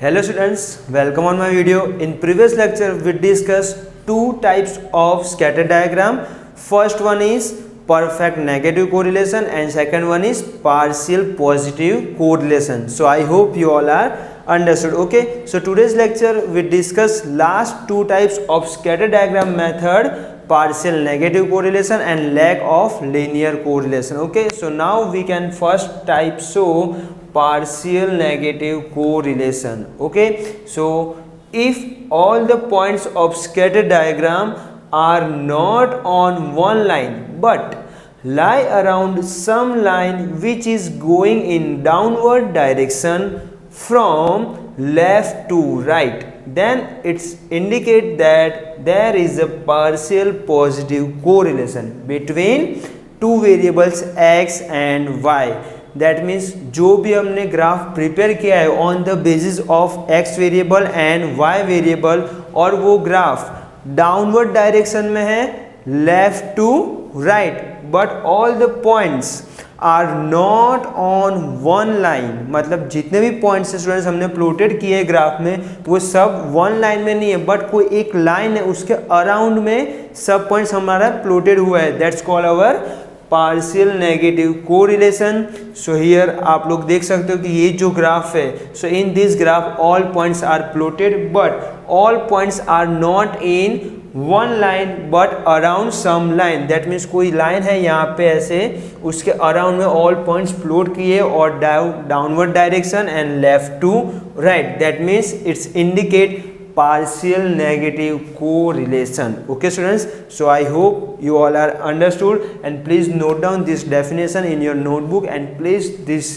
Hello students, welcome on my video. In previous lecture we discussed two types of scatter diagram. First one is perfect negative correlation and second one is partial positive correlation. So I hope you all are understood. Okay, so today's lecture we discuss last two types of scatter diagram method, partial negative correlation and lack of linear correlation. Okay, so now we can first type show partial negative correlation. Okay, so if all the points of scatter diagram are not on one line but lie around some line which is going in downward direction from left to right, then it's indicate that there is a partial positive correlation between two variables x and y. That means जो भी हमने graph prepare किया है on the basis of x variable and y variable और वो graph downward direction में है left to right, but all the points are not on one line. मतलब जितने भी पॉइंट्स स्टूडेंट्स हमने प्लॉटेड किए ग्राफ में वो सब वन लाइन में नहीं है बट कोई एक लाइन है उसके अराउंड में सब पॉइंट्स हमारा प्लॉटेड हुआ है. That's called our partial negative correlation. So here आप लोग देख सकते हो कि ये जो ग्राफ है, so in this graph all points are plotted but all points are not in one line but around some line. That means कोई लाइन है यहाँ पे ऐसे, उसके अराउंड में ऑल पॉइंट्स प्लॉट किए और downward direction and left to right. That means it's indicate partial negative correlation. Okay students, so I hope you all are understood and please note down this definition in your notebook and please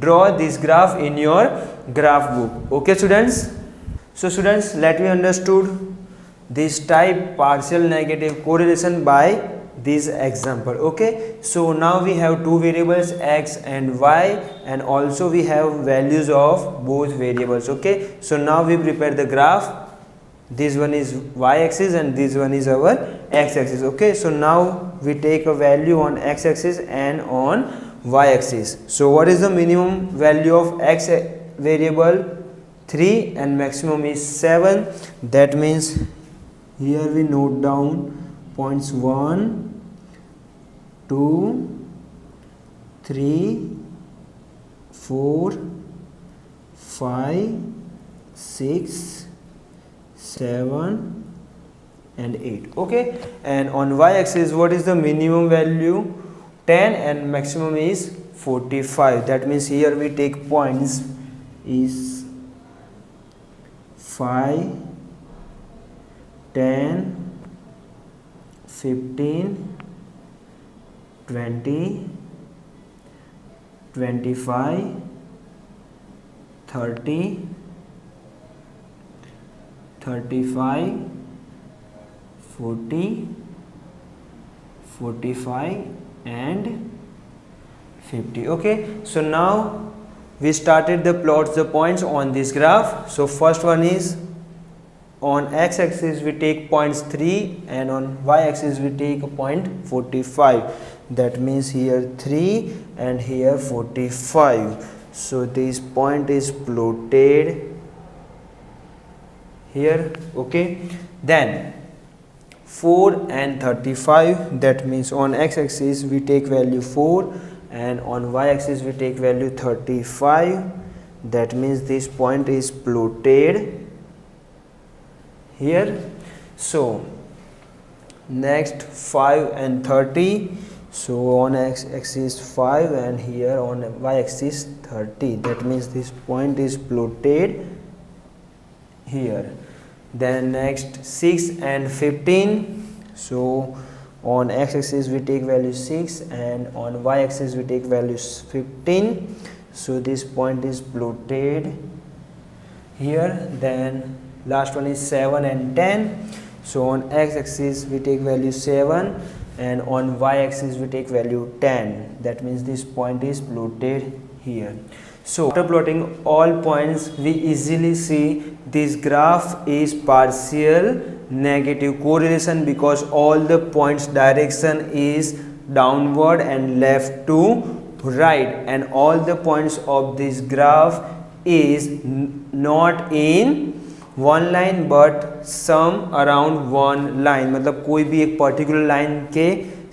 draw this graph in your graph book. Okay students, so students let me understood this type partial negative correlation by this example. Okay, so now we have two variables x and y and also we have values of both variables. Okay, so now we prepare the graph. This one is y axis and this one is our x axis. Okay, so now we take a value on x axis and on y axis. So what is the minimum value of x variable? 3 and maximum is 7. That means here we note down points 1 2 3 4 5 6 7 and 8. Okay, and on y axis what is the minimum value? 10 and maximum is 45. That means here we take points is 5 10 15 20 25 30 35 40 45 and 50. Okay, so now we started the plots the points on this graph. So first one is on x axis we take points 3 and on y axis we take point 45. That means here 3 and here 45. So this point is plotted here. Okay, then 4 and 35. That means on x axis we take value 4 and on y axis we take value 35. That means this point is plotted here. So next 5 and 30. So on x axis 5 and here on y axis 30. That means this point is plotted here. Then next 6 and 15. So on x axis we take value 6 and on y axis we take value 15. So this point is plotted here. Then last one is 7 and 10. So on x axis we take value 7 and on y axis we take value 10. That means this point is plotted here. So after plotting all points we easily see this graph is partial negative correlation because all the points direction is downward and left to right and all the points of this graph is not in one line but some around one line, मतलब कोई भी एक particular line के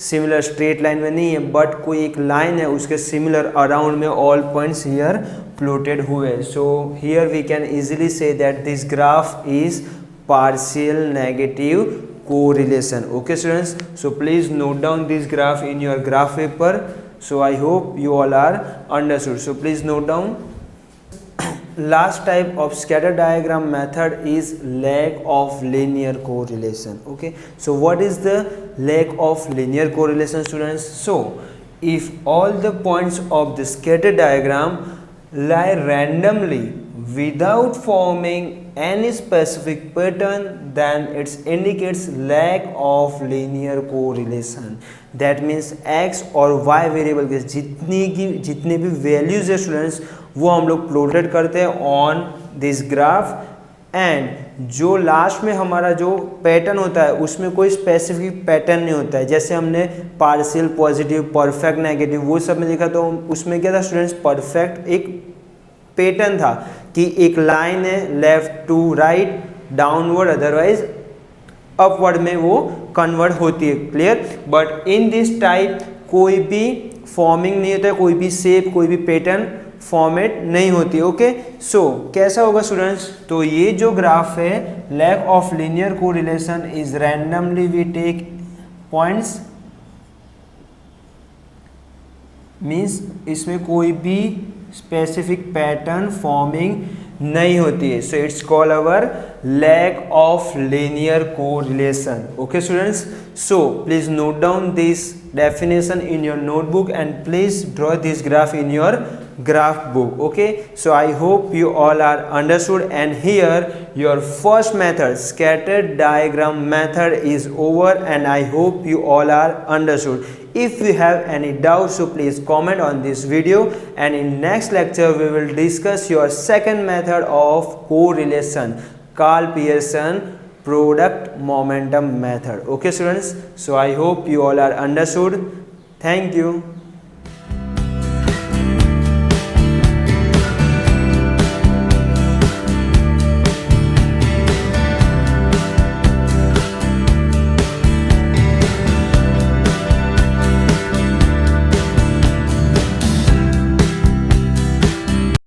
similar straight line में नहीं है, but कोई एक लाइन है उसके सिमिलर अराउंड में ऑल पॉइंट्स हियर प्लॉटेड हुए. So here we can easily see that this graph is partial negative correlation. Okay students, so please note down this graph in your graph paper. So I hope you all are understood. So please note down. Last type of scatter diagram method is lack of linear correlation. Okay, so what is the lack of linear correlation, students? So if all the points of the scatter diagram lie randomly without forming any specific pattern, then it indicates lack of linear correlation. That means x और y variable के जितने भी values है students वो हम लोग plotted करते हैं ऑन दिस ग्राफ, एंड जो लास्ट में हमारा जो पैटर्न होता है उसमें कोई स्पेसिफिक पैटर्न नहीं होता है. जैसे हमने पार्शियल पॉजिटिव, परफेक्ट नेगेटिव वो सब में देखा, तो उसमें क्या था स्टूडेंट्स, परफेक्ट एक पैटर्न था कि एक लाइन है left to right downward otherwise upward में वो कन्वर्ट होती है. Clear? But in this type कोई भी फॉर्मिंग नहीं होता है, कोई भी शेप, कोई भी पैटर्न फॉर्मेट नहीं होती. ओके, सो कैसा होगा स्टूडेंट्स, तो ये जो ग्राफ है lack of linear correlation is randomly we take points, means इसमें कोई भी स्पेसिफिक पैटर्न फॉर्मिंग नहीं होती है. So it's call our lack of linear correlation. Okay students, so please note down this definition in your notebook and please draw this graph in your graph book. Okay, so I hope you all are understood, and here your first method, scattered diagram method, is over, and I hope you all are understood. If you have any doubts, so please comment on this video, and in next lecture we will discuss your second method of correlation, Karl Pearson product momentum method. Okay students, so I hope you all are understood. Thank you.